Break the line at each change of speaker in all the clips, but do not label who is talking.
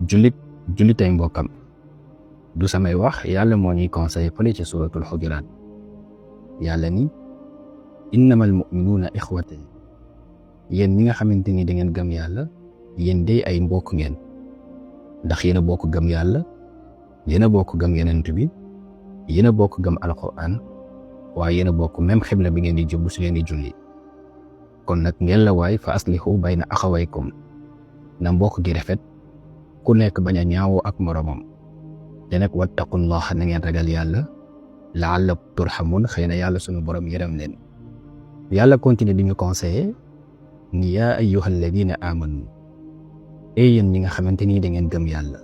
jullit ay mbokkam du samay wax yàlla moo ñuy conseillé fële ci suratul xujuraat yàlla ni innamal mu'minuuna ixwatan yéen ñi nga xamante ni da ngeen gëm yàlla yéen day ay mbokk ngeen ndax yéen a bokk gëm yàlla yéen a bokk gëm yenent bi yéen a bokk gëm alquran waaye yéen a bokk même xibla bi ngeen di jublu su ngeen di julli kon nag ngeen la waay fa aslihu bayna axawaykum na mbokk gi rafet ku nekk bañ a ñaawoo ak moromam te nag wattaqullaha na ngeen ragal yàlla la'allakum turhamun xëy na yàlla sunu borom yërëm leen yàlla continue di ñu conseiller ni yaa ayyuhal ladina amanu yéen ñi nga xamante ni da ngeen gëm yàlla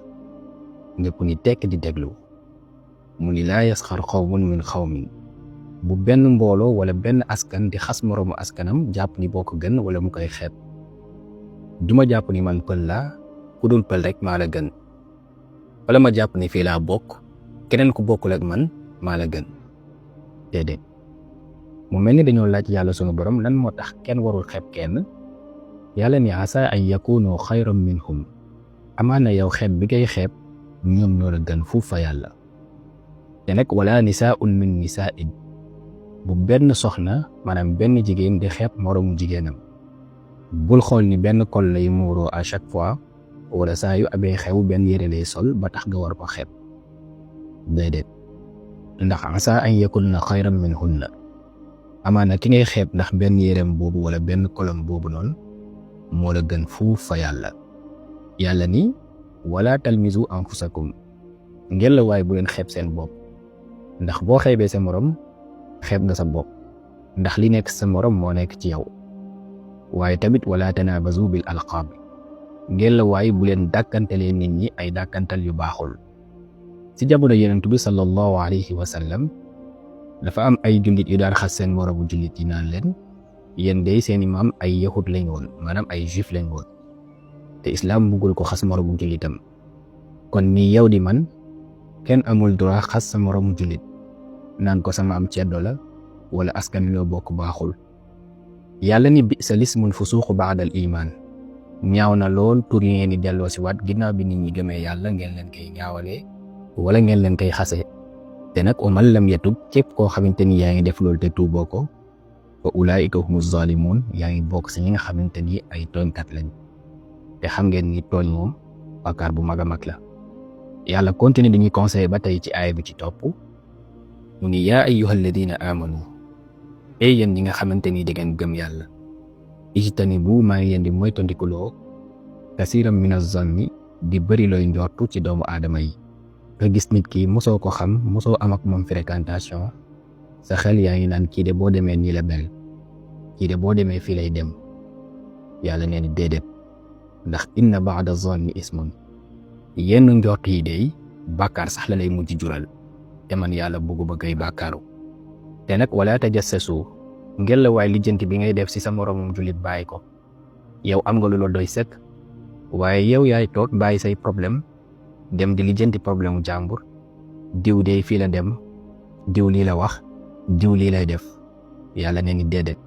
ñëpp ni tekk di déglu mu ni laa yasxar xawmun min xawmin bu benn mbooloo wala benn askan di xas moroomu askanam jàpp ni boo ko gën wala mu koy xeeb duma jàpp ni man pël laa ku dul pël rek maa la gën wala ma jàpp ni fii laa bokk keneen ku bokkul ak man maa la gën déedéet mu mel ni dañoo laaj yàlla sunu borom lan moo tax kenn warul xeeb kenn yàlla ni asa an yakunu xayran minhum amaana yow xeeb bi ngay xeeb ñoom ñoo la gën fuuf fa yàlla te nag wala nisaa'un min nisaa'in bu benn soxna maanaam benn jigéen di xeeb moroomu jigéenam bul xool ni benn kol lay muuroo à chaque fois wala saa yu abee xew benn yére lay sol ba tax nga war ko xeeb déedéet ndax asa an yakunna xayran minhunna amaana ki ngay xeeb ndax benn yéreem boobu wala benn kolom boobu noonu moo la gën fuuf fa yàlla yàlla ni wala talmizu anfusakum ngeen la waaye bu leen xeeb seen bopp ndax boo xeebee sa morom xeeb nga sa bopp ndax li nekk sa morom moo nekk ci yow waaye tamit wala tanabazu bil alqaab ngeen la waaye bu leen dàkkantalee nit ñi ay dàkkantal yu baaxul ci jamono Yonent bi sallallahu alayhi wa sallam dafa am ay jullit yu daan xas seen moromu jullit yi naan leen yéen day seen imaam ay yahud lañ woon maanaam ay juif lañ woon te islaam buggul ko xas moromu jullitam kon nii yow di man kenn amul droit xas sa moromu jullit naan ko sama am ceddo la wala askan loo bokk baaxul yàlla ni bi'sa lismul fusuuqu ba'dal iman ñaaw na lool tur yi ngeen di delloo si waat ginnaaw bi nit ñi gëmee yàlla ngeen leen koy ñaawalee wala ngeen leen koy xase te nag wa man lam yatub képp koo xamante ni yaa ngi def loolu te tuuboo ko fa ulaa'ika humu zaalimuun yaa ngi bokk si ñi nga xamante ni ay tooñkat lañ te xam ngeen ni tooñ moom bàkkaar bu mag a mag la yàlla continue di ñuy conseiller ba tey ci aaya bi ci topp mu ni yaa ayyuhal ladina amanu yéen ñi nga xamante ni da ngeen gëm yàlla ijtanibu maa ngi leen di moytandikuloo kasiiran mina zanni di bëri looy njortu ci doomu aadama yi nga gis nit ki mosoo ko xam mosoo am ak moom fréquentation sa xel yaa ngi naan kii de boo demee nii la mel kii de boo demee fii lay dem yàlla nee ni déedéet ndax inna ba'da zanni ismun yenn njort yi dey bàkkaar sax la lay mujj jural te man yàlla bëgguma koy bàkkaaru te nag wala tajassasu ngel la waay lijjanti bi ngay def ci sa moroomum jullit bàyyi ko yow am nga lu la doy sëkk waaye yow yaay toog bàyyi say problème dem di lijjanti problème mu jàmbur diw de fii la dem diw lii la wax diw lii lay def yàlla nee ni déedéet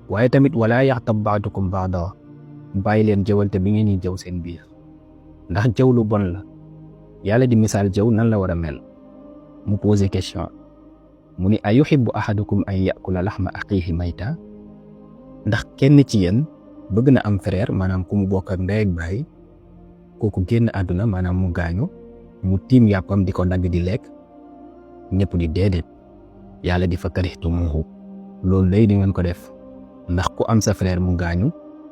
waaye tamit wala yaxtab ba'dukum ba'da bàyyi leen jëwante bi ngeen di jëw seen biir ndax jëw lu bon la yàlla di misaal jëw nan la war a mel mu posé question mu ni ayuhibbu ahadukum an yakula laxma axiihi mayta ndax kenn ci yéen bëgg na am frère maanaam ku mu bokk ak ndey ak baay kooku génn àdduna maanaam mu gaañu mu tiim yàppam di ko dagg di lekk ñëpp di déedéet yàlla di fa karihtumuuhu loolu lay di ngeen ko def ndax ku am sa frère mu gaañu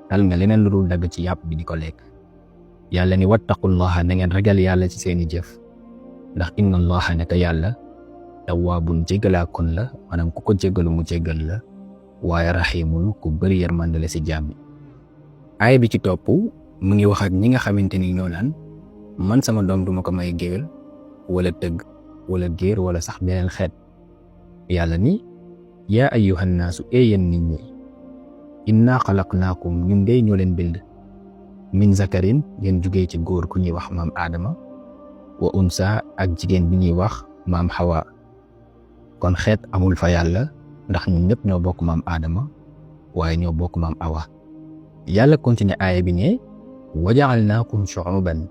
tal nga leneen lu dul dagg ci yàpp bi di ko lekk yàlla ni wattaqullaha na ngeen ragal yàlla ci seeni jëf ndax inna allaha naka yàlla tawwaabun jéggalaa kon la maanaam ku ko jéggalu mu jéggal la waaye raxiimun ku bëri yërmande la ci jaam yi aaya bi ci topp mu ngi wax ak ñi nga xamante ni ñoo naan man sama doom duma ko may géwél wala tëgg wala géer wala sax beneen xeet yàlla ni yaa ayyuhan naasu yéen nit ñi inna xalaqnaakum ñun dey ñoo leen bind min zakarin ngeen jugee ci góor ku ñuy wax maam aadama wa unsa ak jigéen bi ñuy wax maam xawa kon xeet amul fa yàlla ndax ñun ñëpp ñoo bokk maam aadama waaye ñoo bokk maam awa yàlla continue aaya bi ne wa ja'alnaakum shu'uban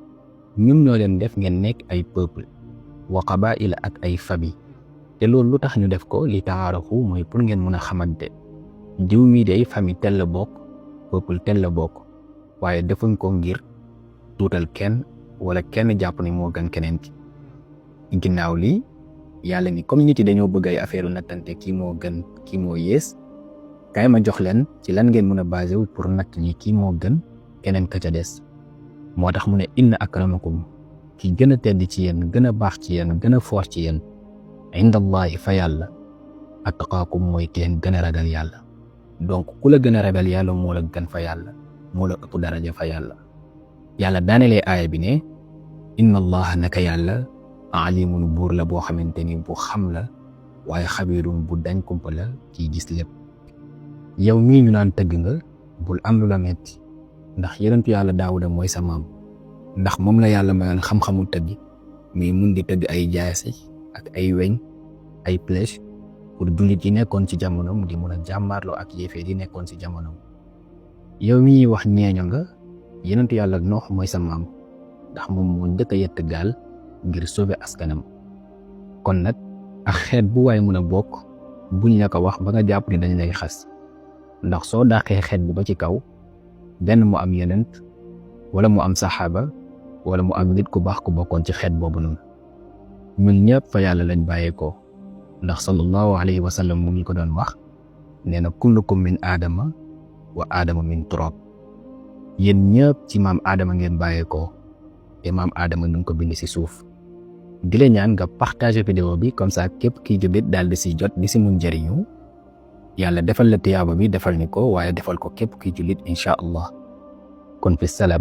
ñun ñoo leen def ngeen nekk ay peuple wa qabaila ak ay famille te loolu lu tax ñu def ko li taarafu mooy pour ngeen mën a xamante diw mii day famille tel la bokk peuple tel la bokk waaye defuñ ko ngir tuutal kenn wala kenn jàpp ni moo gën keneen ki ginnaaw lii yàlla ni comme nit yi dañoo bëgg ay affaire nattante kii moo gën kii moo yées kaay ma jox leen ci lan ngeen mën a basé wu pour natt ni kii moo gën keneen ka ca des moo tax mu ne inna akramakum ki gën a tedd ci yéen gën a baax ci yéen gën a foor ci yéen indallahi fa yàlla attaqaakum mooy kenn gën a ragal yàlla donc ku la gën a ragal yàlla moo la gën fa yàlla moo la ëpp daraja fa yàlla yàlla daanelee aaya bi ne inna allaha naka yàlla alimun buur la boo xamante ni bu xam la waaye xabiirun bu dañ kumpa la kiy gis lépp yow mii ñu naan tëgg nga bul am lu la metti ndax yonentu yàlla daawuda mooy sa maam ndax moom la yàlla mayoon xam-xamu tëgg mais mun di tëgg ay jaasi ak ay weñ ay flèche pour jullit yi nekkoon ci jamonoom di mën a jàmmaarloo ak yéefee di nekkoon ci jamonoom yow mii wax ñeeño nga yonentu yàlla Noox mooy sa maam ndax moom moo njëkk a yett gaal ngir sauver askanam kon nag ak xeet bu waay mën a bokk buñ la ko wax ba nga jàpp ni dañ lay xas ndax soo dàqee xeet bi ba ci kaw benn mu am yonent wala mu am saxaaba wala mu am nit ku baax ku bokkoon ci xeet boobu noonu ñun ñëpp fa yàlla lañ bàyyeekoo ndax sallallahu alayhi wa sallam mu ngi ko doon wax nee na kullukum min aadama wa aadama min turab yéen ñëpp ci maam aadama ngeen bàyyeekoo te maam aadama ñu ngi ko bind ci suuf di la ñaan nga partager vidéo bi comme ça képp kiy jullit daal di ci jot di ci mun njëriñu yàlla defal la tiyaaba bi defal ni ko waaye defal ko képp kiy jullit incha allah kon fi salaam